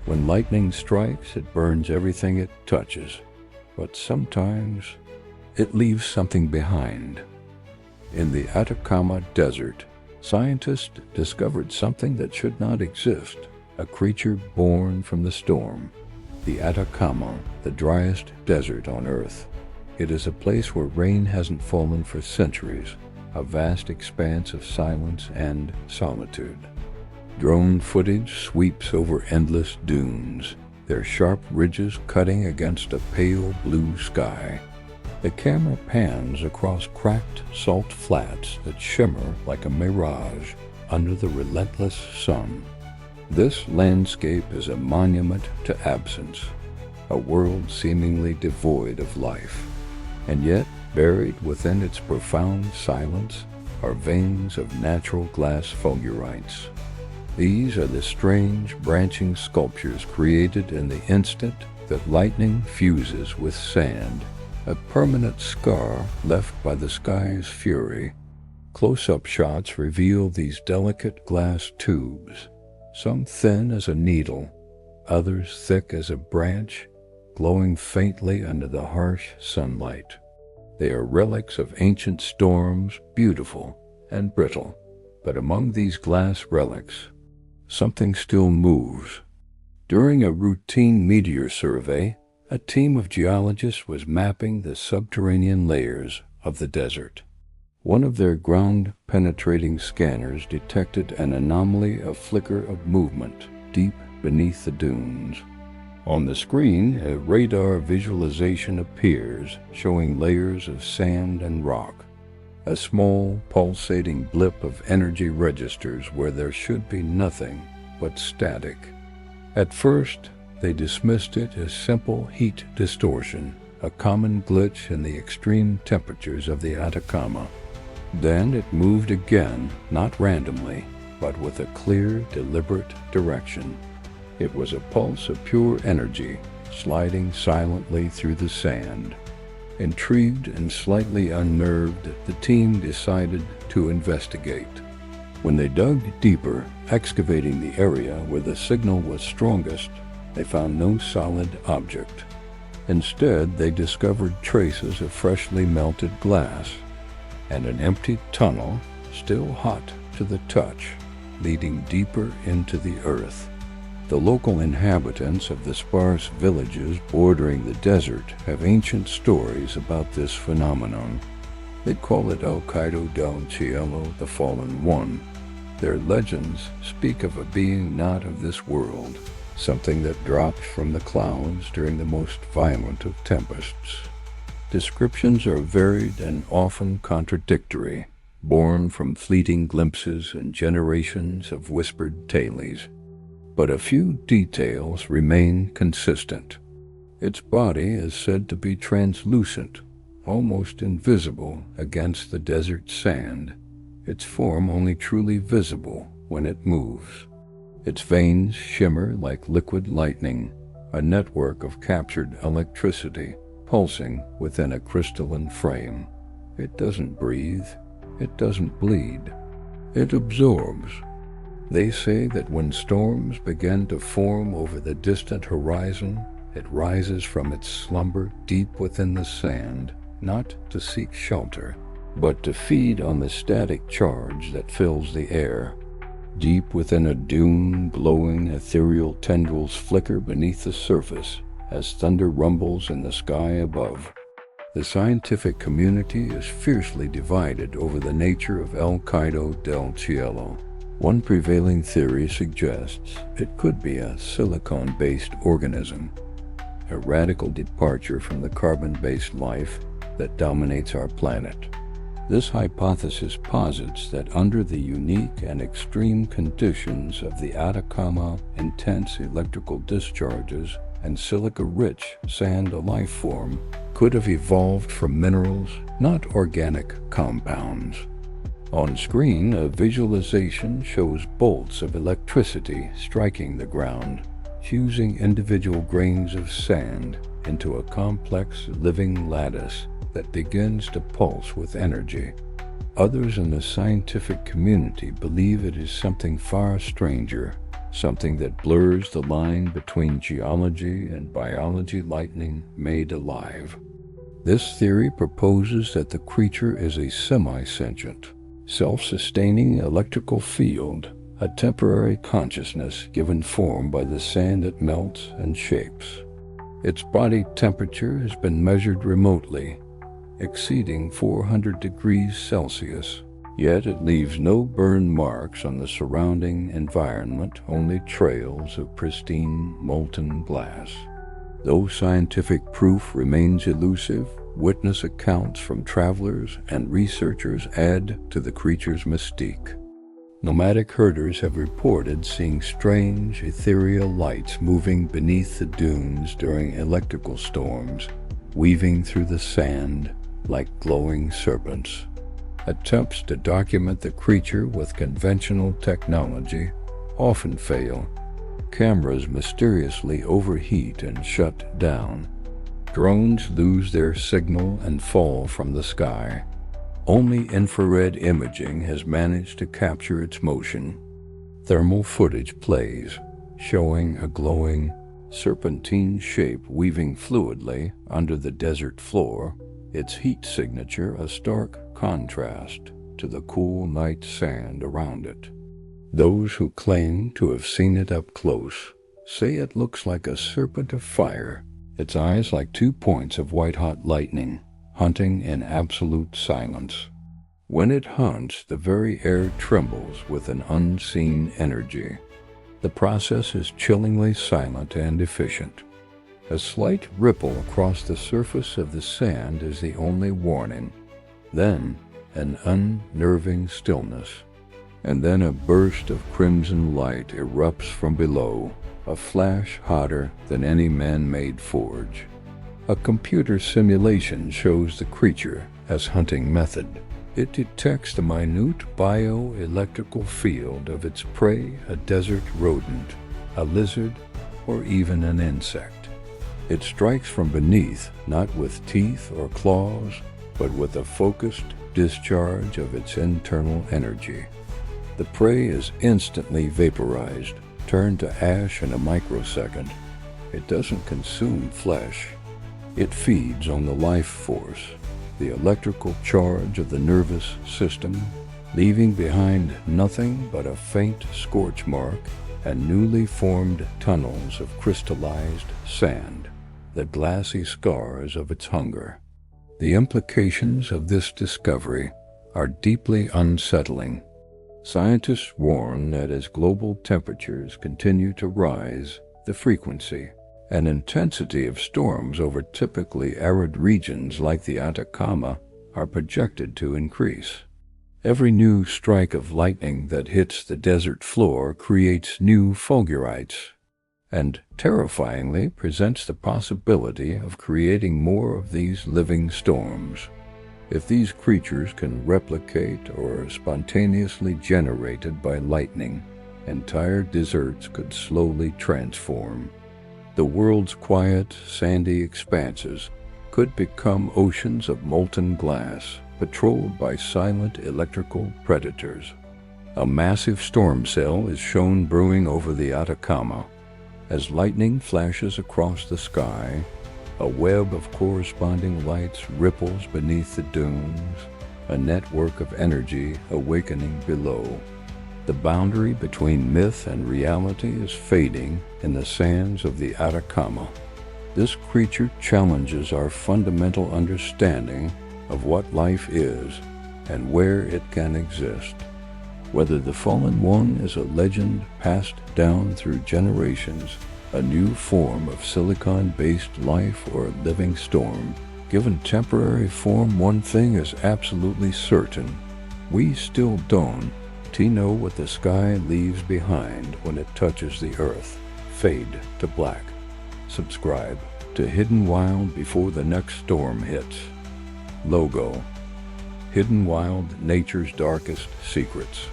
When lightning strikes, it burns everything it touches, but sometimes it leaves something behind. In the Atacama Desert, scientists discovered something that should not exist, a creature born from the storm. The Atacama, the driest desert on Earth. It is a place where rain hasn't fallen for centuries, a vast expanse of silence and solitude. Drone footage sweeps over endless dunes, their sharp ridges cutting against a pale blue sky. The camera pans across cracked salt flats that shimmer like a mirage under the relentless sun. This landscape is a monument to absence, a world seemingly devoid of life. And yet, buried within its profound silence are veins of natural glass fulgurites. These are the strange, branching sculptures created in the instant that lightning fuses with sand, a permanent scar left by the sky's fury. Close-up shots reveal these delicate glass tubes, some thin as a needle, others thick as a branch, glowing faintly under the harsh sunlight. They are relics of ancient storms, beautiful and brittle. But among these glass relics, something still moves. During a routine meteor survey, a team of geologists was mapping the subterranean layers of the desert. One of their ground-penetrating scanners detected an anomaly, a flicker of movement deep beneath the dunes. On the screen, a radar visualization appears, showing layers of sand and rock. A small, pulsating blip of energy registers where there should be nothing but static. At first, they dismissed it as simple heat distortion, a common glitch in the extreme temperatures of the Atacama. Then it moved again, not randomly, but with a clear, deliberate direction. It was a pulse of pure energy, sliding silently through the sand. Intrigued and slightly unnerved, the team decided to investigate. When they dug deeper, excavating the area where the signal was strongest, they found no solid object. Instead, they discovered traces of freshly melted glass and an empty tunnel, still hot to the touch, leading deeper into the earth. The local inhabitants of the sparse villages bordering the desert have ancient stories about this phenomenon. They call it El Caído del Cielo, the Fallen One. Their legends speak of a being not of this world, something that drops from the clouds during the most violent of tempests. Descriptions are varied and often contradictory, born from fleeting glimpses and generations of whispered tales. But a few details remain consistent. Its body is said to be translucent, almost invisible against the desert sand, its form only truly visible when it moves. Its veins shimmer like liquid lightning, a network of captured electricity pulsing within a crystalline frame. It doesn't breathe, it doesn't bleed, it absorbs. They say that when storms begin to form over the distant horizon, it rises from its slumber deep within the sand, not to seek shelter, but to feed on the static charge that fills the air. Deep within a dune, glowing ethereal tendrils flicker beneath the surface as thunder rumbles in the sky above. The scientific community is fiercely divided over the nature of El Caído del Cielo. One prevailing theory suggests it could be a silicon-based organism, a radical departure from the carbon-based life that dominates our planet. This hypothesis posits that under the unique and extreme conditions of the Atacama, intense electrical discharges and silica-rich sand life form could have evolved from minerals, not organic compounds. On screen, a visualization shows bolts of electricity striking the ground, fusing individual grains of sand into a complex living lattice that begins to pulse with energy. Others in the scientific community believe it is something far stranger, something that blurs the line between geology and biology. Lightning made alive. This theory proposes that the creature is a semi-sentient, self-sustaining electrical field, a temporary consciousness given form by the sand it melts and shapes. Its body temperature has been measured remotely, exceeding 400 degrees Celsius, yet it leaves no burn marks on the surrounding environment, only trails of pristine molten glass. Though scientific proof remains elusive, witness accounts from travelers and researchers add to the creature's mystique. Nomadic herders have reported seeing strange, ethereal lights moving beneath the dunes during electrical storms, weaving through the sand like glowing serpents. Attempts to document the creature with conventional technology often fail. Cameras mysteriously overheat and shut down. Drones lose their signal and fall from the sky. Only infrared imaging has managed to capture its motion. Thermal footage plays, showing a glowing, serpentine shape weaving fluidly under the desert floor, its heat signature a stark contrast to the cool night sand around it. Those who claim to have seen it up close say it looks like a serpent of fire, its eyes like 2 points of white-hot lightning, hunting in absolute silence. When it hunts, the very air trembles with an unseen energy. The process is chillingly silent and efficient. A slight ripple across the surface of the sand is the only warning. Then, an unnerving stillness. And then a burst of crimson light erupts from below, a flash hotter than any man-made forge. A computer simulation shows the creature as hunting method. It detects the minute bioelectrical field of its prey, a desert rodent, a lizard, or even an insect. It strikes from beneath, not with teeth or claws, but with a focused discharge of its internal energy. The prey is instantly vaporized, turned to ash in a microsecond. It doesn't consume flesh. It feeds on the life force, the electrical charge of the nervous system, leaving behind nothing but a faint scorch mark and newly formed tunnels of crystallized sand, the glassy scars of its hunger. The implications of this discovery are deeply unsettling. Scientists warn that as global temperatures continue to rise, the frequency and intensity of storms over typically arid regions like the Atacama are projected to increase. Every new strike of lightning that hits the desert floor creates new fulgurites, and terrifyingly presents the possibility of creating more of these living storms. If these creatures can replicate or are spontaneously generated by lightning, entire deserts could slowly transform. The world's quiet, sandy expanses could become oceans of molten glass, patrolled by silent electrical predators. A massive storm cell is shown brewing over the Atacama. As lightning flashes across the sky, a web of corresponding lights ripples beneath the dunes, a network of energy awakening below. The boundary between myth and reality is fading in the sands of the Atacama. This creature challenges our fundamental understanding of what life is and where it can exist. Whether the fallen one is a legend passed down through generations, a new form of silicon-based life, or a living storm, given temporary form, one thing is absolutely certain: we still don't know what the sky leaves behind when it touches the earth. Fade to black. Subscribe to Hidden Wild before the next storm hits. Logo: Hidden Wild, nature's darkest secrets.